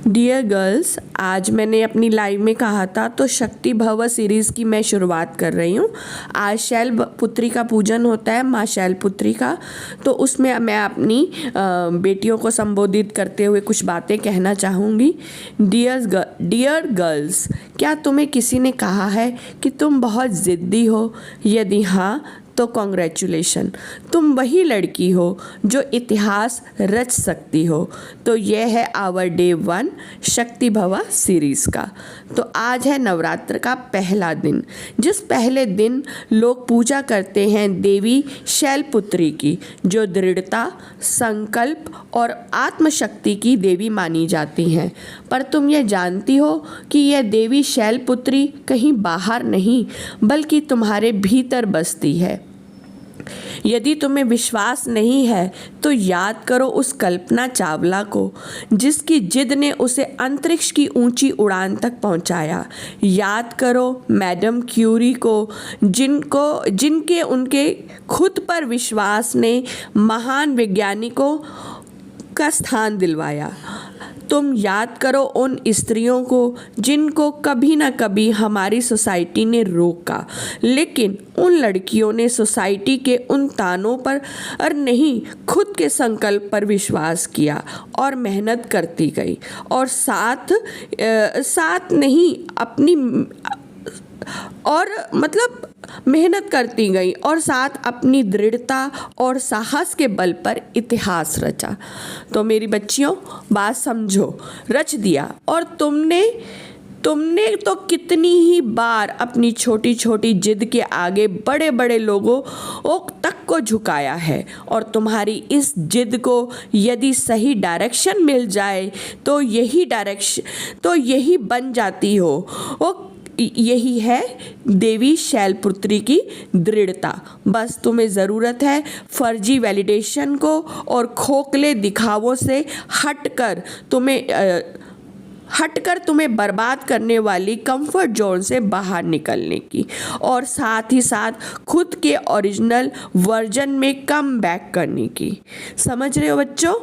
Dear girls, आज मैंने अपनी लाइव में कहा था तो शक्ति भव सीरीज़ की मैं शुरुआत कर रही हूँ। आज शैलपुत्री का पूजन होता है, माँ शैलपुत्री का। तो उसमें मैं अपनी बेटियों को संबोधित करते हुए कुछ बातें कहना चाहूँगी। डियर गर्ल्स, क्या तुम्हें किसी ने कहा है कि तुम बहुत ज़िद्दी हो? यदि हाँ तो कॉन्ग्रेचुलेशन, तुम वही लड़की हो जो इतिहास रच सकती हो। तो यह है आवर डे 1 शक्ति भवा सीरीज़ का। तो आज है नवरात्र का पहला दिन, जिस पहले दिन लोग पूजा करते हैं देवी शैलपुत्री की, जो दृढ़ता, संकल्प और आत्मशक्ति की देवी मानी जाती हैं। पर तुम ये जानती हो कि यह देवी शैलपुत्री कहीं बाहर नहीं बल्कि तुम्हारे भीतर बसती है। यदि तुम्हें विश्वास नहीं है तो याद करो उस कल्पना चावला को, जिसकी जिद ने उसे अंतरिक्ष की ऊंची उड़ान तक पहुंचाया। याद करो मैडम क्यूरी को, जिनके उनके खुद पर विश्वास ने महान वैज्ञानिकों का स्थान दिलवाया। तुम याद करो उन स्त्रियों को जिनको कभी ना कभी हमारी सोसाइटी ने रोका, लेकिन उन लड़कियों ने सोसाइटी के उन तानों पर नहीं, खुद के संकल्प पर विश्वास किया और मेहनत करती गई, और साथ नहीं अपनी और मतलब मेहनत करती गई और साथ अपनी दृढ़ता और साहस के बल पर इतिहास रचा। तो मेरी बच्चियों, बात समझो, रच दिया। और तुमने तो कितनी ही बार अपनी छोटी छोटी जिद के आगे बड़े बड़े लोगों तक को झुकाया है, और तुम्हारी इस जिद को यदि सही डायरेक्शन मिल जाए तो यही बन जाती हो। यही है देवी शैलपुत्री की दृढ़ता। बस तुम्हें ज़रूरत है फर्जी वैलिडेशन को और खोखले दिखावों से हटकर तुम्हें बर्बाद करने वाली कंफर्ट जोन से बाहर निकलने की, और साथ ही साथ खुद के ओरिजिनल वर्जन में कम बैक करने की। समझ रहे हो बच्चों?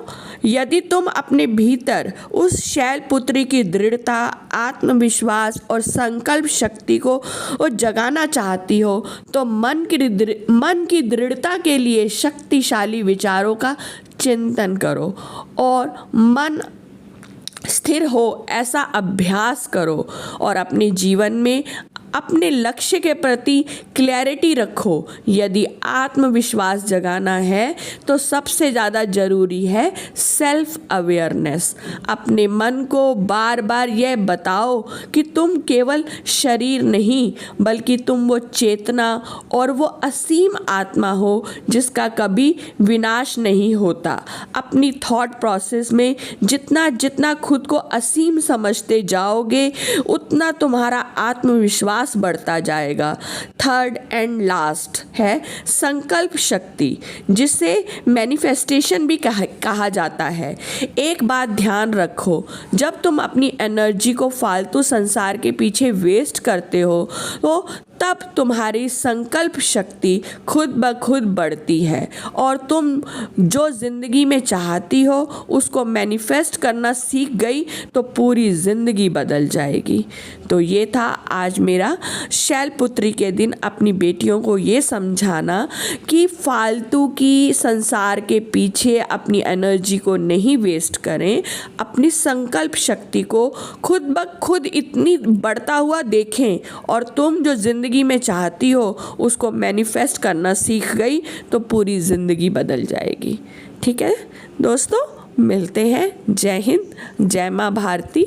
यदि तुम अपने भीतर उस शैलपुत्री की दृढ़ता, आत्मविश्वास और संकल्प शक्ति को जगाना चाहती हो तो मन की दृढ़ता के लिए शक्तिशाली विचारों का चिंतन करो और मन स्थिर हो ऐसा अभ्यास करो, और अपने जीवन में अपने लक्ष्य के प्रति क्लैरिटी रखो। यदि आत्मविश्वास जगाना है तो सबसे ज़्यादा ज़रूरी है सेल्फ अवेयरनेस। अपने मन को बार बार यह बताओ कि तुम केवल शरीर नहीं बल्कि तुम वो चेतना और वो असीम आत्मा हो जिसका कभी विनाश नहीं होता। अपनी थॉट प्रोसेस में जितना खुद को असीम समझते जाओगे उतना तुम्हारा आत्मविश्वास बढ़ता जाएगा। थर्ड एंड लास्ट है संकल्प शक्ति, जिसे मैनिफेस्टेशन भी कहा जाता है। एक बात ध्यान रखो, जब तुम अपनी एनर्जी को फालतू संसार के पीछे वेस्ट करते हो तो तब तुम्हारी संकल्प शक्ति खुद ब खुद बढ़ती है, और तुम जो ज़िंदगी में चाहती हो उसको मैनिफेस्ट करना सीख गई तो पूरी ज़िंदगी बदल जाएगी। तो ये था आज मेरा शैलपुत्री के दिन अपनी बेटियों को ये समझाना कि फालतू की संसार के पीछे अपनी एनर्जी को नहीं वेस्ट करें, अपनी संकल्प शक्ति को खुद ब खुद इतनी बढ़ता हुआ देखें, और तुम जो ज़िंदगी में चाहती हो उसको मैनिफेस्ट करना सीख गई तो पूरी ज़िंदगी बदल जाएगी। ठीक है दोस्तों, मिलते हैं। जय हिंद, जय माँ भारती।